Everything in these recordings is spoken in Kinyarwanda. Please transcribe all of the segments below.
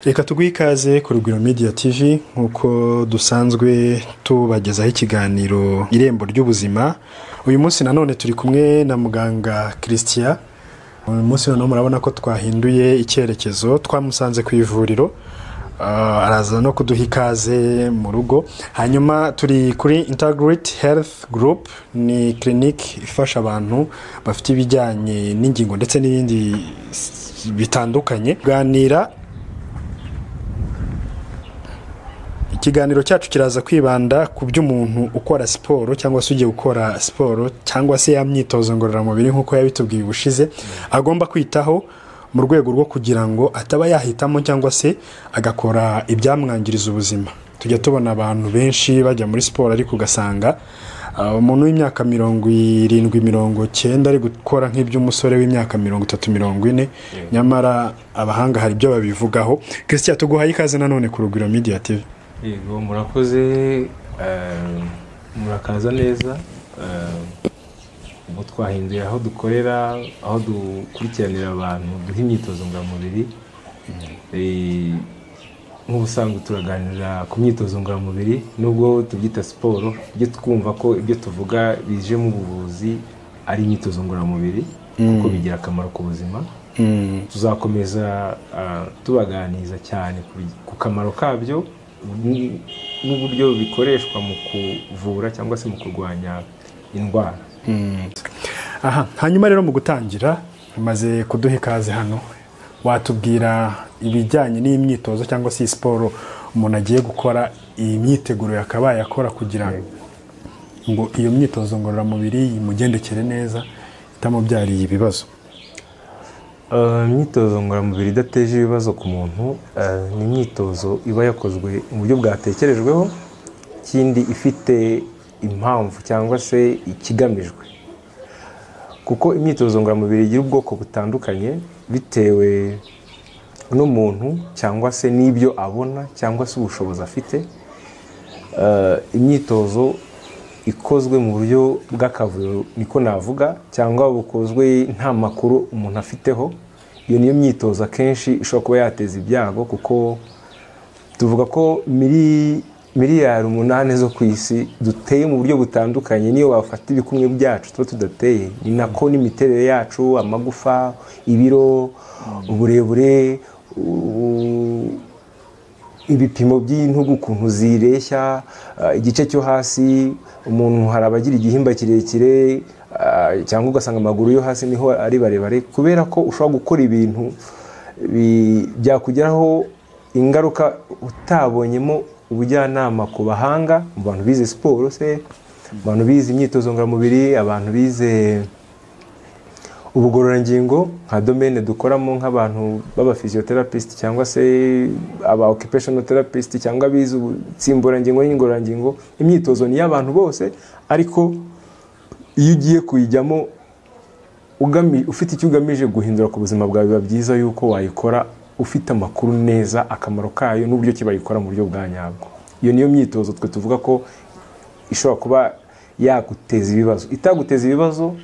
Reka tuguhe ikaze ku Rugwiro Media TV nkuko dusanzwe tubagezaho ikiganiro irembo ry'ubuzima. Uyu munsi nanone turi kumwe na muganga Christian. Uyu munsi nanone murabona ko twahinduye icyerekezo, twamusanze ku ivuriro. Araza no kuduha ikaze mu rugo. Hanyuma turi kuri Integrate Health Group, ni clinic ifasha abantu bafite ibijyanye n'ingingo ndetse n'ibindi bitandukanye. Ganira ikiganiro cyacu kiraza kwibanda ku by'umuntu ukora siporo cyangwa se ugiye gukora siporo cyangwa se ya myitozo ngororamubiri nkuko yabitubwiye ubushize agomba kwitaho mu rwego rwo kugira ngo ataba yahitamo cyangwa se agakora ibyamwangiriza ubuzima. Tujya tubona abantu benshi bajya muri siporo ariko ugasanga umuntu w'imyaka 70-90 ari gukora nk'iby'umusore w'imyaka 30-40, nyamara abahanga hari ibyo babivugaho. Christian, tuguhaye ikaze nanone ku Rugwiro Media TV. Yego, murakoze, murakaza neza. Ubu twahinduye aho dukorera, aho dukurikiranira abantu duha imyitozo ngororamubiri. Nk'ubusanzwe turaganira ku myitozo ngororamubiri nubwo tubyita siporo, ibyo twumva ko ibyo tuvuga bije mu buvuzi ari imyitozo ngororamubiri kuko bigira akamaro ku buzima. Tuzakomeza tubaganiza cyane ku kamaro kabyo n'uburyo bikoreshwa mu kuvura cyangwa se mu kurwanya indwara. Hanyuma rero mu gutangira umaze kuduha ikaze hano, watubwira ibijyanye n'imyitozo cyangwa se siporo umuntu agiye gukora, iyi myiteguro yakabaye akora kugira ngo iyo myitozo ngororamubiri imugendekere neza itamubyariye ibibazo. Imyitozo ngororamubiri idateje ibibazo ku muntu ni imyitozo iba yakozwe mu buryo bwatekerejweho, ikindi ifite impamvu cyangwa se ikigamijwe, kuko imyitozo ngororamubiri igira ubwoko butandukanye bitewe n'umuntu cyangwa se n'ibyo abona cyangwa se ubushobozi afite. Imyitozo ikozwe mu buryo bw'akavuyo niko navuga, cyangwa bukozwe nta makuru umuntu afiteho, iyo niyo myitozo akenshi ishobora kuba yateza ibyago, kuko tuvuga ko miliyari 8 zo ku isi duteye mu buryo butandukanye. Niyo wafata ibikumwe byacu tuba tudateye, ni nako n'imiterere yacu, amagufa, ibiro, uburebure, ibipimo by'intugu ukuntu zireshya, igice cyo hasi. Umuntu hari abagira igihimba kirekire cyangwa ugasanga amaguru yo hasi niho ari barebare, kubera ko ushobora gukora ibintu byakugeraho ingaruka utabonyemo ubujyanama ku bahanga, mu bantu bize siporo se, abantu bize imyitozo ngororamubiri, abantu bize ubugororangingo nka domaine dukoramo nk'abantu baba physiotherapist cyangwa se aba occupational therapist cyangwa bize ubutsimburangingo n'ingororangingo. Imyitozo ni y'abantu bose, ariko iyo ugiye kuyijyamo ufite icyo ugamije guhindura ku buzima bwawe, biba byiza yuko wayikora ufite amakuru neza, akamaro kayo n'uburyo kibayikora mu buryo bwa nyabwo. Iyo niyo myitozo twe tuvuga ko ishobora kuba yaguteza ibibazo. Itaguteza ibibazo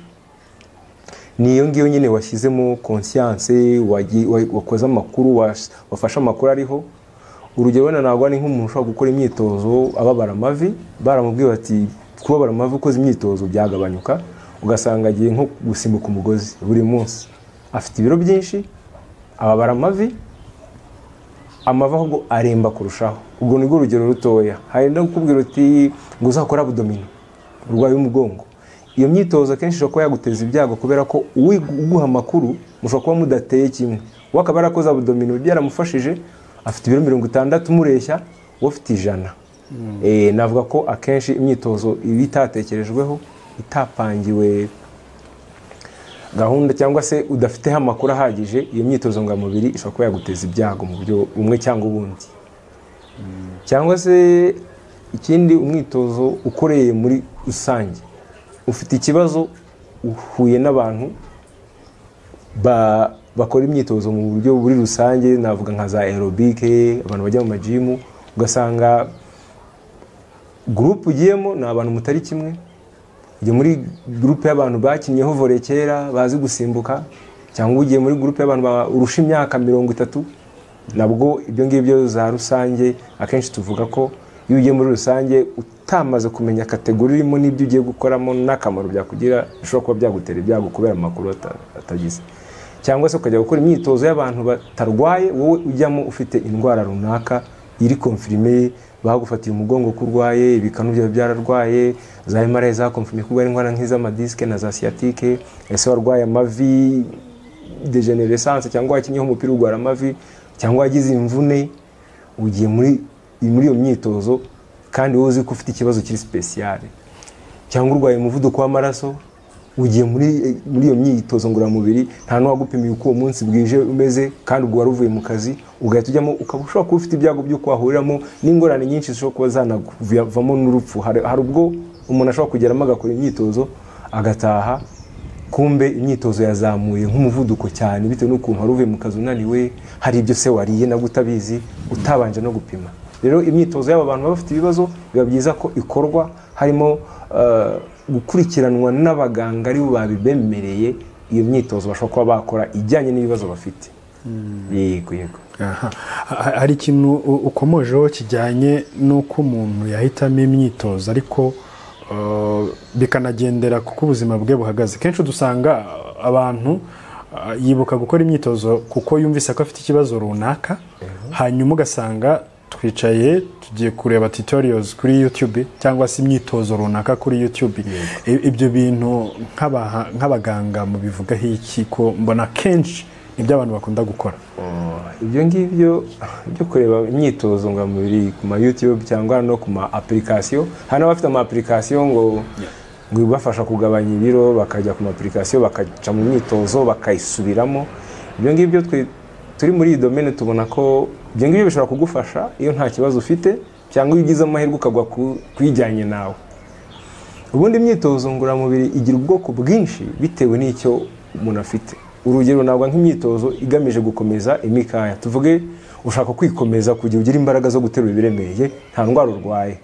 niyo ngiyo nyine washyizemo conscience, wakoze amakuru, wafashe amakuru ariho. Urugero wenda ntabwo ari nk'umuntu ushobora gukora imyitozo ababara amavi, baramubwiye bati kubabara amavi ukoze imyitozo byagabanyuka, ugasanga agiye nko gusimbuka umugozi buri munsi, afite ibiro byinshi, ababara amavi ahubwo aremba kurushaho. Ubwo ni urugero rutoya. Hari no kukubwira uti ngo uzakora abdomino, urwaye umugongo. Iyo myitozo akenshi ishobora kuba yaguteza ibyago, kubera ko uguha amakuru mushobora kuba mudateye kimwe. Wakaba yarakoze abdomino byaramufashije, afite ibiro 60 mureshya, wowe ufite 100. Navuga ko akenshi imyitozo iba itatekerejweho, itapangiwe gahunda, cyangwa se udafiteho amakuru ahagije, iyo myitozo ngororamubiri ishobora kuba yaguteza ibyago mu buryo bumwe cyangwa ubundi. Cyangwa se ikindi, umwitozo ukoreye muri rusange, ufite ikibazo, uhuye n'abantu bakora imyitozo mu buryo buri rusange, navuga nka za aerobic, abantu bajya mu majimu, ugasanga groupe ugiyemo ni abantu mutari kimwe. Ugiye muri groupe y'abantu bakinyeho volley kera bazi gusimbuka, cyangwa ugiye muri groupe y'abantu urusha imyaka 30, nabwo ibyo ngibyo za rusange akenshi tuvuga ko iyo ugiye muri rusange utamaze kumenya kategori irimo n'ibyo ugiye gukoramo n'akamaro byakugira bishobora kuba byagutera ibyago kubera amakuru atagize, cyangwa se ukajya gukora imyitozo y'abantu batarwaye, wowe ujyamo ufite indwara runaka iri konfirime, bagufatiye umugongo ko urwaye, ibikanu byawe byararwaye, za MRI zakonfirime ko urwaye indwara nk'iz'amadiske na za sciatique, ese warwaye amavi degenerescence cyangwa wakinyeho umupira urwara amavi cyangwa wagize imvune, ugiye muri iyo myitozo kandi wowe uzi ko ufite ikibazo kiri special, cyangwa urwaye umuvuduko w'amaraso, ugiye muri iyo myitozo ngororamubiri nta n'uwagupimiye uko uwo munsi bwije umeze kandi ubwo wari uvuye mu kazi, ugahita ujyamo ukaba ushobora kuba ufite ibyago by'uko wahuriramo n'ingorane nyinshi zishobora kuba zanavamo n'urupfu. Hari ubwo umuntu ashobora kugeramo agakora imyitozo agataha, kumbe imyitozo yazamuye nk'umuvuduko cyane bitewe n'ukuntu wari uvuye mu kazi unaniwe, hari ibyo se wariye nabwo utabizi utabanje no gupima. Rero imyitozo y'aba bantu baba bafite ibibazo biba byiza ko ikorwa harimo gukurikiranwa n'abaganga ari bo babibemereye, iyo myitozo bashobora kuba bakora ijyanye n'ibibazo bafite. Yego. Hari ikintu ukomojeho kijyanye n'uko umuntu yahitamo imyitozo ariko bikanagendera kuko ubuzima bwe buhagaze. Kenshi dusanga abantu yibuka gukora imyitozo kuko yumvise ko afite ikibazo runaka, hanyuma ugasanga twicaye tugiye kureba tutorials kuri YouTube cyangwa se imyitozo runaka kuri YouTube. Ibyo bintu nk'abaganga mu bivugaho iki ko mbona kenshi nibyo abantu bakunda gukora? Ibyo ngibyo byo kureba imyitozo ngororamubiri ku ma YouTube cyangwa no ku ma application, hano bafite ama application ngo ibafasha kugabanya ibiro, bakajya ku ma application bakaca mu myitozo bakayisubiramo. Ibyo ngibyo turi muri iyi domaine tubona ko ibyo ngibyo bishobora kugufasha iyo nta kibazo ufite cyangwa iyo ugize amahirwe ukagwa kuyijyanye nawe. Ubundi imyitozo ngororamubiri igira ubwoko bwinshi bitewe n'icyo umuntu afite. Urugero ntabwo nk'imyitozo igamije gukomeza imikaya, tuvuge ushaka kwikomeza kugira ugire imbaraga zo guterura ibiremereye, nta ndwara urwaye.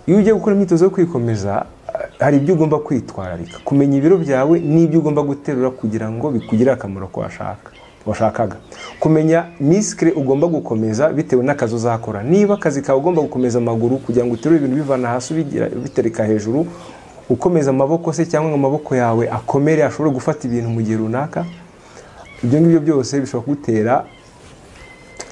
Iyo ugiye gukora imyitozo yo kwikomeza hari ibyo ugomba kwitwararika, kumenya ibiro byawe n'ibyo ugomba guterura kugira ngo bikugire akamaro ko washakaga, kumenya misikire ugomba gukomeza bitewe n'akazi uzakora. Niba akazi kawe ugomba gukomeza amaguru kugira ngo uterure ibintu bivana hasi bitereka hejuru, ukomeza amaboko se cyangwa amaboko yawe akomere ashobora gufata ibintu mu gihe runaka, ibyo ngibyo byose bishobora kugutera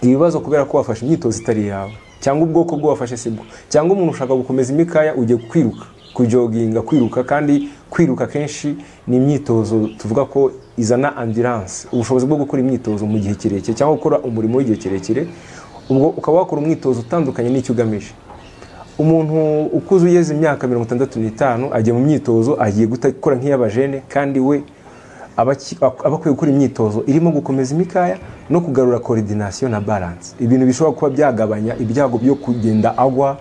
ibibazo kubera ko wafashe imyitozo itari yawe, cyangwa ubwoko bwo wafashe sibwo, cyangwa umuntu ushaka gukomeza imikaya ugiye kwiruka, kujoginga, kwiruka, kandi kwiruka kenshi ni imyitozo tuvuga ko izana endurance, ubushobozi bwo gukora imyitozo mu gihe kirekire cyangwa gukora umurimo w'igihe kirekire. Ubwo ukaba wakora umwitozo utandukanye n'icyo ugamije. Umuntu ukuze ugeze imyaka 65 agiye mu myitozo, agiye gukora nk'iy'abajene, kandi we abakwiye gukora imyitozo irimo gukomeza imikaya no kugarura coordination na balance, ibintu bishobora kuba byagabanya ibyago byo kugenda agwa.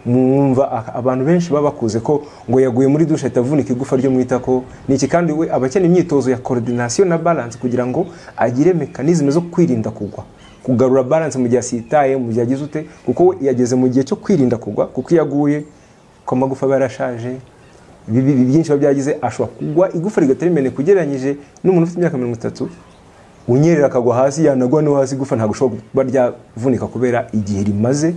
Mwumva abantu benshi baba bakuze ko ngo yaguye muri dushe atavunika igufa ryo mwitako niki, kandi we abakene imyitozo ya coordination na balance kugira ngo agire mechanism zo kwirinda kugwa, kugarura balance mu gihe asitaye, mu gihe agize ute, kuko yageze mu gihe cyo kwirinda kugwa, kuko yaguye ko magufa barashaje, byinshi byagize ashobora kugwa igufa rigateremene kugeranyije n'umuntu ufite imyaka 30 unyerera akagwa hasi, yanagwa no hasi igufa ntago ushobora kuba ryavunika kubera igihe rimaze,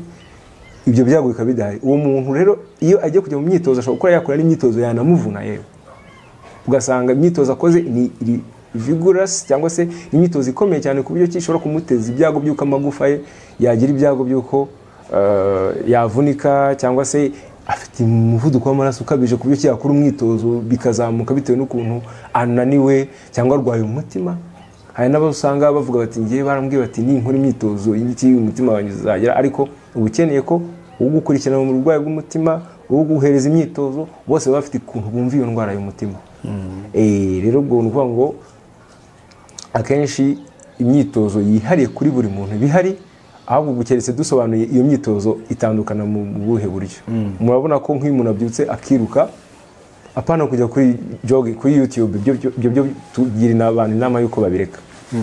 ibyo byago bikabidahari. Uwo muntu rero iyo agiye kujya mu myitozo ashobora gukora yakora n'imyitozo yanamuvuna yewe, ugasanga imyitozo akoze ni vigorous cyangwa se imyitozo ikomeye cyane ku buryo kishobora kumuteza ibyago by'uko amagufa ye yagira ibyago by'uko yavunika, cyangwa se afite umuvuduko w'amaraso ukabije ku buryo yakora umwitozo bikazamuka bitewe n'ukuntu ananiwe cyangwa arwaye umutima. Hari n'abo usanga bavuga bati ngiye barambwiye bati ni nkora imyitozo y'iki umutima wanjye uzagera, ariko ubukeneye ko ugukurikirana mu burwayi bw'umutima, uguhereza imyitozo, bose bafite ukuntu bumva iyo ndwara y'umutima. Rero ubwo ni ukuvuga ngo akenshi imyitozo yihariye kuri buri muntu bihari, ahubwo gukeretse dusobanuye iyo myitozo itandukana mu buhe buryo. Murabona ko nk'iyo umuntu abyutse akiruka, apana kujya kuri YouTube, byo tugira abantu inama yuko babireka.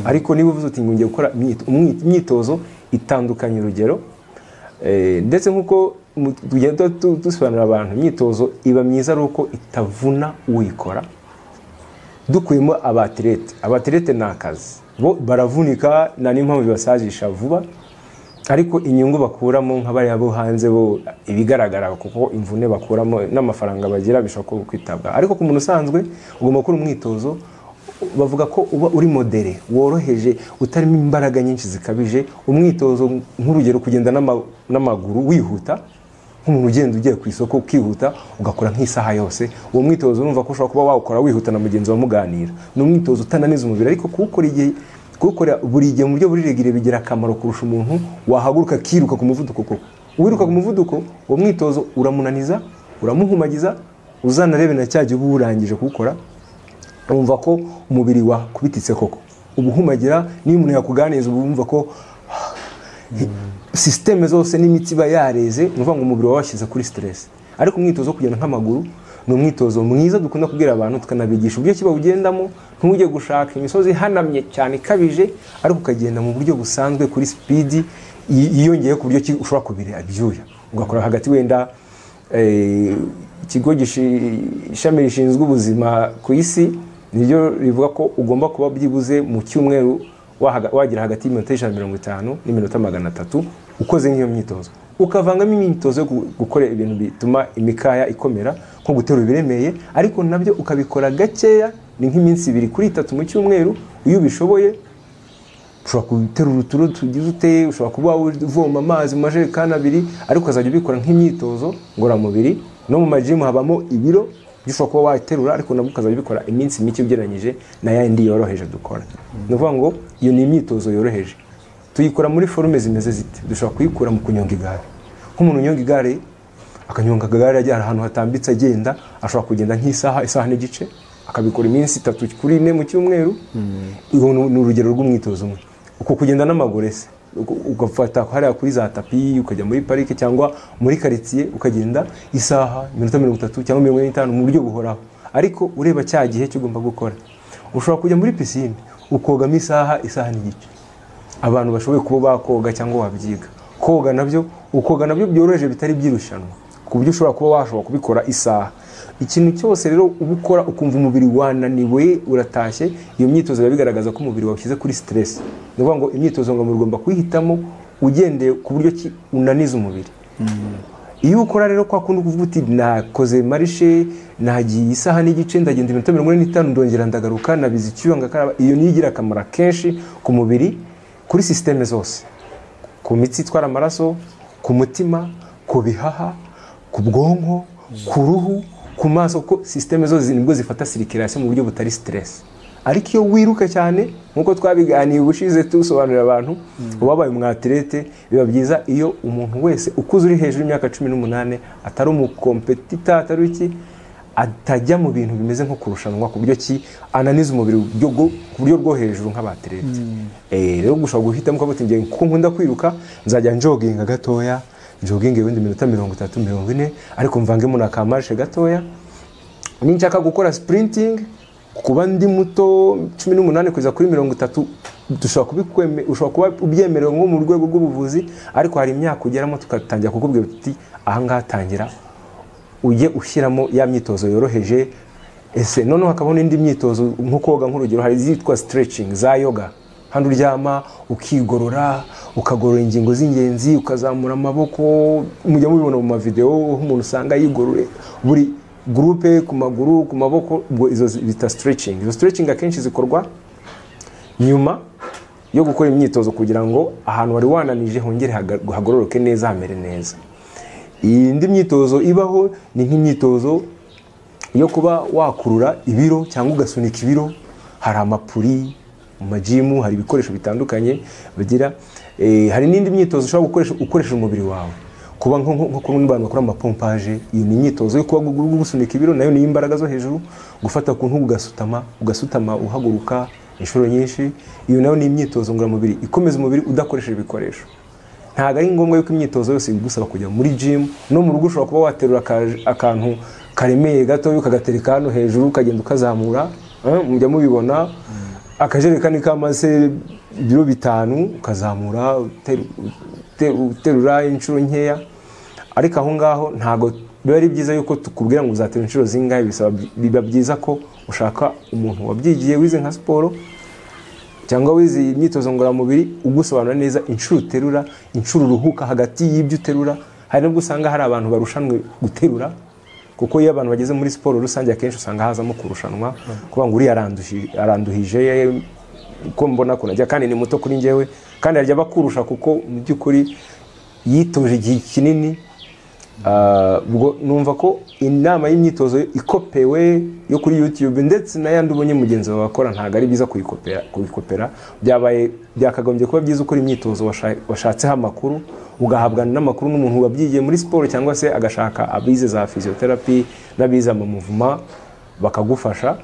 Ariko niba uvuze uti ngiye gukora imyitozo itandukanye, urugero ndetse nkuko tugenda dusobanurira abantu, imyitozo iba myiza ari uko itavuna uyikora. Dukuyemo abatlete ni akazi, bo baravunika na n'impamvu bibasajisha vuba, ariko inyungu bakuramo nk'abariya bo hanze bo ibigaragara kuko imvune bakuramo n'amafaranga bagira bishobora kwitabwa. Ariko ku muntu usanzwe ugomba gukora umwitozo, bavuga ko uba uri modere, woroheje, utarimo imbaraga nyinshi zikabije. Umwitozo nk'urugero kugenda n'amaguru wihuta, nk'umuntu ugenda ugiye ku isoko ukihuta ugakora nk'isaha yose, uwo mwitozo urumva ko ushobora kuba wawukora wihuta na mugenzi wa muganira. Ni umwitozo utananiza umubiri, ariko kuwukora buri gihe mu buryo buririgire bigira akamaro kurusha umuntu wahaguruka akiruka ku muvuduko. Koko uwiruka ku muvuduko, uwo mwitozo uramunaniza, uramuhumagiza, uzanarebe na cya gihe uba urangije kuwukora wumva ko umubiri wakubititse koko, ubuhumagira. Niyo umuntu yakuganiza uba wumva ko systeme zose n'imitsi iba yareze, nuvuga ngo umubiri washyize kuri stress. Ariko umwitozo wo kugenda nk'amaguru ni umwitozo mwiza dukunda kubwira abantu, tukanabigisha uburyo kiba ugendamo. Ntujye gushaka imisozi ihanamye cyane ikabije, ariko ukagenda mu buryo busanzwe kuri speed yiyongeye ku buryo ushobora kubira ibyuya. Ugakora hagati wenda ikigo ishami rishinzwe ubuzima ku isi niryo rivuga ko ugomba kuba byibuze mu cyumweru wagira hagati y'iminota 150 n'iminota 300 ukoze nk'iyo myitozo. Ukavangamo imyitozo yo gukora ibintu bituma imikaya ikomera nko guterura ibiremeye, ariko nabyo ukabikora gakeya, ni nk'iminsi 2 kuri 3 mu cyumweru. Iyo ubishoboye ushobora guterura uturo tugize ute, ushobora kuba uvoma amazi mu majerekani 2, ariko ukazajya ubikora nk'imyitozo ngororamubiri. No mu majimu habamo ibiro ushobora kuba waterura, ariko nabwo ukazajya ubikora iminsi mike ugereranyije na yandi yoroheje dukora. Ni ukuvuga ngo iyo ni imyitozo yoroheje. Tuyikora muri forume zimeze zite. Dushobora kuyikura mu kunyonga igare. Nk'umuntu unyonga igare akanyonga igare ajya ahantu hatambitse agenda, ashobora kugenda nk'isaha n'igice, akabikora iminsi 3 kuri 4 mu cyumweru. Ni urugero rw'umwitozo umwe. Uko kugenda n'amaguru ese ugafata hariya kuri za tapi ukajya muri parike cyangwa muri quartier ukagenda isaha, iminota 30 cyangwa 45 mu buryo buhoraho, ariko ureba cya gihe cyo ugomba gukora. Ushobora kujya muri piscine ukogamo isaha n'igice. Abantu bashoboye kuba bakoga cyangwa wabyiga koga nabyo byoroheje bitari byirushanwa, ku buryo ushobora kuba kubikora isaha. Ikintu cyose rero ubukora ukumva umubiri wananiwe uratashye, iyo myitozo bigaragaza ko umubiri washyize kuri stress. Ni ukuvuga ngo imyitozo ngo ugomba kuyihitamo ugendeye ku buryo unaniza umubiri. Iyo ukora rero kwa kundi kuvuga uti nakoze marishe, nagiye isaha n'igice, ndagenda iminota 45 ndongera ndagaruka, nabizi icyuya ngakaraba, iyo niyo igira akamaro kenshi ku mubiri, kuri systeme zose, ku mitsi itwara amaraso, ku mutima, ku bihaha, ku bwonko, ku ruhu, ku maso, ko systeme zose nibwo zifata circulation mu buryo butari stress. Ariko iyo wiruka cyane nkuko twabiganiye ubushize tusobanurira abantu, ubabaye umwatlete, biba byiza iyo umuntu wese ukuze uri hejuru y'imyaka 18 atari umukompetitor, atari iki, atajya mu bintu bimeze nko kurushanwa, ku buryo ananiza umubiri ku buryo rwo hejuru nk'abatlete. Rero gushobora guhitamo ko ngiye kuko nkunda kwiruka, nzajya njoginga gatoya, jogging wenda iminota 30-40, ariko mvangemo na kamarshe gatoya. Ninshaka gukora sprinting, kuba ndi muto 18 kugeza kuri 30, ushobora kuba ubyemerewe nko mu rwego rw'ubuvuzi, ariko hari imyaka ugeramo tukatangira kukubwira uti aha ngaha tangira ujye ushyiramo ya myitozo yoroheje. Ese noneho hakabona indi myitozo nko koga, nk'urugero hari zitwa stretching za yoga, handi uryama ukigorora, ukagorora ingingo z'ingenzi, ukazamura amaboko. Mujya mubibona mu mavideo umuntu usanga yigorore buri groupe ku maguru, ku maboko, ubwo izo bita stretching. Izo stretching akenshi zikorwa nyuma yo gukora imyitozo kugira ngo ahantu wari wananije hongere hagororoke neza, hamere neza. Indi myitozo ibaho ni nk'imyitozo yo kuba wakurura ibiro cyangwa ugasunika ibiro. Hari amapuri mu majimu, hari ibikoresho bitandukanye bagira. Hari n'indi myitozo ushobora ukoresha umubiri wawe, kuba nko ku bantu bakora amapompage. Iyo ni imyitozo yo kuba gusunika ibiro, nayo ni imbaraga zo hejuru. Gufata ku ntugu ugasutama uhaguruka inshuro nyinshi, iyo nayo ni imyitozo ngororamubiri ikomeza umubiri udakoresheje ibikoresho. Ntago ari ngombwa yuko imyitozo yose igusaba kujya muri gym. No mu rugo ushobora kuba waterura akantu karemeye gato ukagatereka hano hejuru, ukagenda ukazamura. Mujya mubibona akajerekani k'amase ibiro 5 ukazamura uterura inshuro nkeya. Ariko aho ngaho ntago biba ari byiza yuko tukubwira ngo uzaterura inshuro zingahe. Biba byiza ko ushaka umuntu wabyigiye wize nka siporo cyangwa wize imyitozo ngororamubiri ugusobanura neza inshuro uterura, inshuro uruhuka hagati y'ibyo uterura. Hari nubwo usanga hari abantu barushanwe guterura, kuko iyo abantu bageze muri siporo rusange akenshi usanga hazamo kurushanwa kuvuga ngo uri aranduhije ko mbona ko najya kandi ni muto kuri njyewe kandi arya bakurusha kuko mu by'ukuri yitoje igihe kinini. Ubwo numva ko inama y'imyitozo ikopewe yo kuri YouTube ndetse n'ayandi ubonye mugenzi wawe akora ntago ari byiza kuyikopera. Byakagombye kuba byiza ukora imyitozo washatseho amakuru, ugahabwa n'amakuru n'umuntu wabyigiye muri siporo, cyangwa se agashaka abize za physiotherapy n'abize amamuvuma bakagufasha.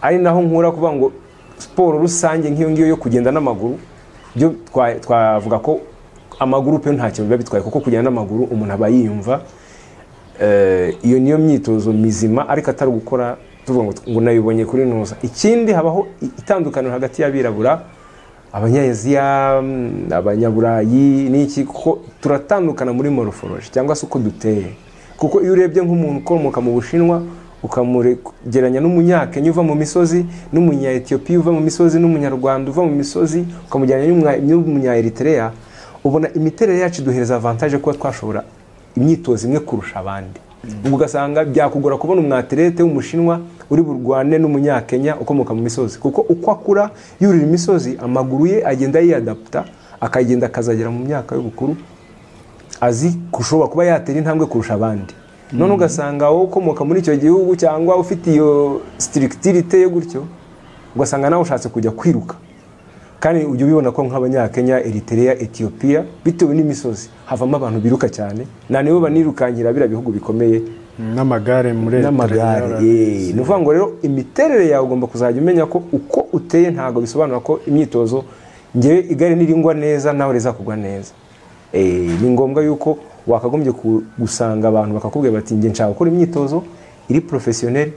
Ari naho nkura kuvuga ngo siporo rusange nk'iyo ngiyo yo kugenda n'amaguru byo twavuga ko amaguru pe nta kintu biba bitwaye, kuko kugenda n'amaguru umuntu aba yiyumva. Iyo niyo myitozo mizima, ariko atari gukora tuvuga ngo nayibonye kuri nuza. Ikindi habaho itandukaniro hagati y'abirabura, abanyaziya, abanyaburayi n'iki, kuko turatandukana muri morphology cyangwa se uko duteye. Kuko iyo urebye nk'umuntu ukomoka mu Bushinwa ukamugeranya n'umunyakenya uva mu misozi, n'umunya Ethiopia uva mu misozi, n'umunyarwanda uva mu misozi, ukamugeranya n'umunya Eritrea, ubona imiterere yacu duhereza avantage kuba twashobora imyitozo imwe kurusha abandi. Ubwo ugasanga byakugora kubona umwaterete w'umushinwa uri burwane n'umunyakenya ukomoka mu misozi, kuko uko akura yurira imisozi amaguru ye agenda yiyadapta, akagenda akazagera mu myaka y'ubukuru azi kushobora kuba yatera intambwe kurusha abandi. None ugasanga wowe ukomoka muri icyo gihugu cyangwa ufite iyo structurité yo gutyo, ugasanga nawe ushatse kujya kwiruka, kandi ujye ubibona ko nk'abanyakenya, Eritrea, Ethiopia bitewe n'imisozi havamo abantu biruka cyane, na nibo banirukankira bira bihugu bikomeye n'amagare muri Eritrea. Ni ukuvuga ngo rero imiterere yawe ugomba kuzajya umenya ko uko uteye ntago bisobanura ko imyitozo ngewe igare niringwa neza nawe rizakugwa neza. Ni ngombwa yuko wakagombye gusanga abantu bakakubwira bati nge nshaka gukora imyitozo iri professionnel,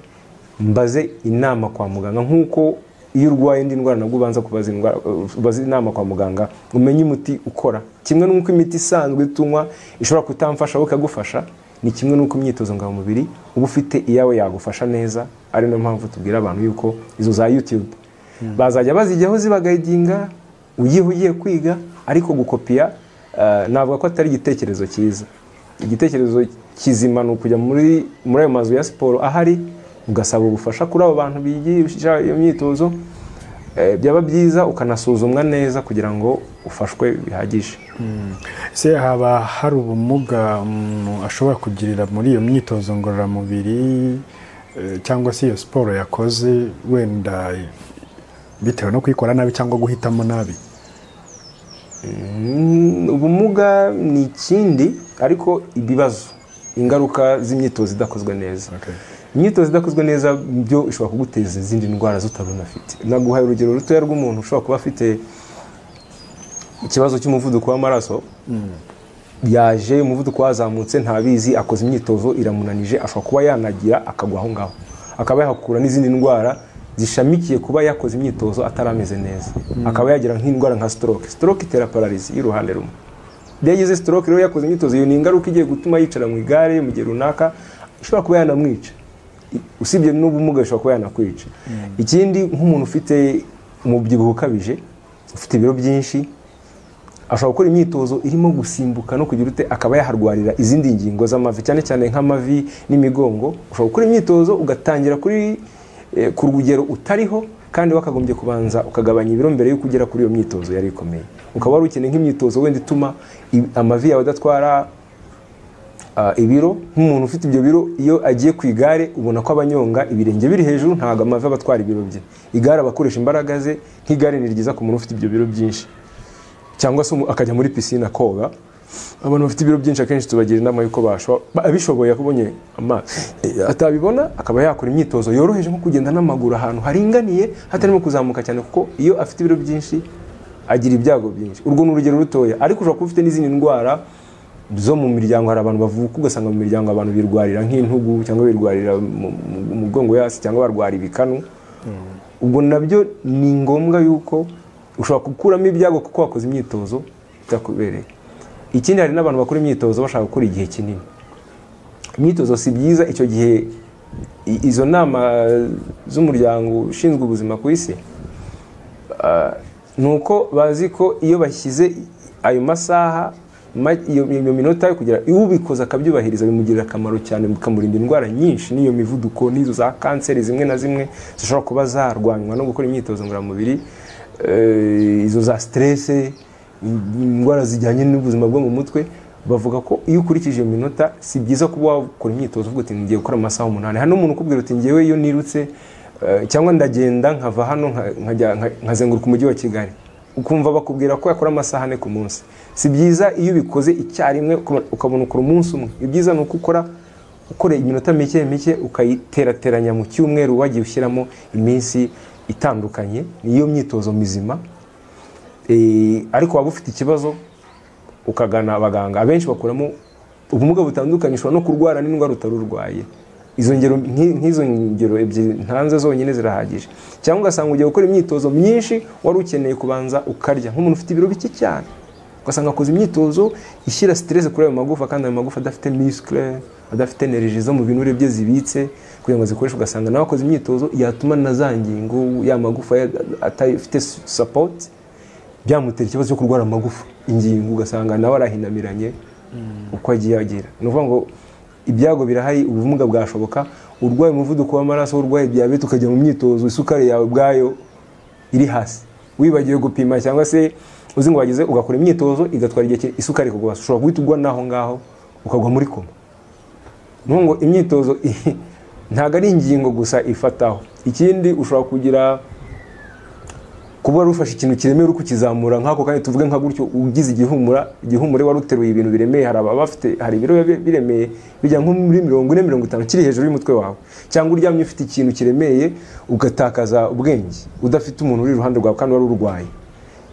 mbaze inama kwa muganga. Nk'uko iyo urwaye indi ndwara nabwo ubanza kubaza inama kwa muganga umenye umuti ukora. Kimwe n'uko imiti isanzwe tunywa ishobora kutamfasha ukagufasha, ni kimwe n'uko imyitozo ngororamubiri uba ufite iyawe yagufasha neza. Ari no mpamvu tubwira abantu yuko izo za YouTube bazajya bazijyaho zibagayidinga ugiye kwiga, ariko gukopiya navuga ko atari igitekerezo cyiza. Igitekerezo kizima ni ukujya muri ayo mazu ya siporo ahari, ugasaba ubufasha kuri abo bantu bigisha iyo myitozo. Byaba byiza ukanasuzumwa neza kugira ngo ufashwe bihagije. Se haba hari ubumuga umuntu ashobora kugirira muri iyo myitozo ngororamubiri cyangwa se iyo siporo yakoze, wenda bitewe no kwikora nabi cyangwa guhitamo nabi? Ubumuga ni ikindi, ariko ibibazo, ingaruka z'imyitozo idakozwe neza. Imyitozo idakozwe neza byo ishobora kuguteza izindi ndwara zutaruna afite. Naguhaye urugero rutoya rw'umuntu ushobora kuba afite ikibazo cy'umuvuduko w'amaraso, yaje umuvuduko wazamutse ntabizi, akoze imyitozo iramunanije, ashobora kuba yanagira akagwa aho ngaho, akaba yahakura n'izindi ndwara zishamikiye kuba yakoze imyitozo atarameze neza. Akaba yagira nk'indwara nka stroke. Stroke itera paralysis y'uruhande rumwe. Byagize stroke rero yakoze imyitozo, iyo ni ingaruka igiye gutuma yicara mu igare mu gihe runaka, ishobora kuba yanamwica. Usibye n'ubumuga ishobora kuba yanakwica. Ikindi, nk'umuntu ufite umubyibuho ukabije, ufite ibiro byinshi, ashobora gukora imyitozo irimo gusimbuka no kugira ute akaba yaharwarira izindi ngingo z'amavi, cyane cyane nk'amavi n'imigongo. Ushobora gukora imyitozo ugatangira ku rugero utariho, kandi wakagombye kubanza ukagabanya ibiro mbere yo kugera kuri iyo myitozo yari ikomeye. Ukaba wari ukeneye nk'imyitozo wenda ituma amavi yawe adatwara ibiro. Nk'umuntu ufite ibyo biro, iyo agiye ku igare ubona ko abanyonga ibirenge biri hejuru, ntabwo amavi abatwara ibiro bye. Igare abakoresha imbaraga ze, nk'igare ni ryiza ku muntu ufite ibyo biro byinshi. Cyangwa se akajya muri piscine koga. Abantu bafite ibiro byinshi akenshi tubagira inama yuko abishoboye akubonye atabibona akaba yakora imyitozo yoroheje nko kugenda n'amaguru ahantu haringaniye hatarimo kuzamuka cyane, kuko iyo afite ibiro byinshi agira ibyago byinshi. Urwo ni urugero rutoya, ariko ushobora kuba ufite n'izindi ndwara zo mu miryango. Hari abantu bavuka ugasanga mu miryango abantu birwarira nk'intugu, cyangwa birwarira mu mugongo hasi, cyangwa barwara ibikanu. Ubwo nabyo ni ngombwa yuko ushobora gukuramo ibyago kuko wakoze imyitozo itakubereye. Ikindi, hari n'abantu bakora imyitozo bashaka gukora igihe kinini. Imyitozo si byiza icyo gihe izo nama z'umuryango ushinzwe ubuzima ku isi ni uko bazi ko iyo bashyize ayo masaha iyo minota yo kugira ubikoze akabyubahiriza bimugirira akamaro cyane, bikamurinda indwara nyinshi n'iyo mivuduko n'izo za kanseri zimwe na zimwe zishobora kuba zarwanywa no gukora imyitozo ngororamubiri, izo za stress, indwara zijyanye n'ubuzima bwo mu mutwe. Bavuga ko iyo ukurikije iyo minota si byiza kuba wakora imyitozo uvuga uti ngiye gukora amasaha 8. Hano umuntu ukubwira uti ngewe iyo nirutse cyangwa ndagenda nkava hano nkazenguruka umujyi wa Kigali, ukumva bakubwira ko yakora amasaha 4 ku munsi. Si byiza iyo ubikoze icyarimwe ukabona ukora umunsi umwe. Ibyiza ni uko ukora iminota mike ukayiterateranya mu cyumweru wagiye ushyiramo iminsi itandukanye, niyo myitozo mizima. Ariko waba ufite ikibazo ukagana abaganga. Abenshi bakuramo ubumuga butandukanye, ushobora no kurwara n'indwara utarurwaye. Nk'izo ngero ebyiri ntanze zonyine zirahagije. Cyangwa ugasanga ugiye gukora imyitozo myinshi wari ukeneye kubanza ukarya, nk'umuntu ufite ibiro bike cyane, ugasanga akoze imyitozo ishyira stress kuri ayo magufa, kandi ayo magufa adafite muscle, adafite energy zo mu binure bye zibitse kugira ngo zikoreshe, ugasanga nawe akoze imyitozo yatuma na za ngingo ya magufa atafite support, byamutera ikibazo cyo kurwara amagufa, ingingo ugasanga nawe arahinamiranye uko agiye agira. Ni ukuvuga ngo ibyago birahari, ubumuga bwashoboka. Urwaye umuvuduko w'amaraso, urwaye diabete, ukajya mu myitozo isukari yawe bwayo iri hasi, wibagiwe gupima, cyangwa se uzi ngo wagize ugakora imyitozo igatwara igihe isukari kugwa, ushobora guhita ugwa naho ngaho ukagwa muri koma. Nuko ngo imyitozo ntago ari ingingo gusa ifataho. Ikindi ushobora kugira kuba rufashe ikintu kiremeye uri kukizamura nk'ako, kandi tuvuge nka gutyo ugize igihumure wari uteruye ibintu biremeye. Hari ibiro biremeye bijya nko muri 40-50 kiri hejuru y'umutwe wawe, cyangwa uryamye ufite ikintu kiremeye ugatakaza ubwenge udafite umuntu uri iruhande rwawe kandi wari urwaye,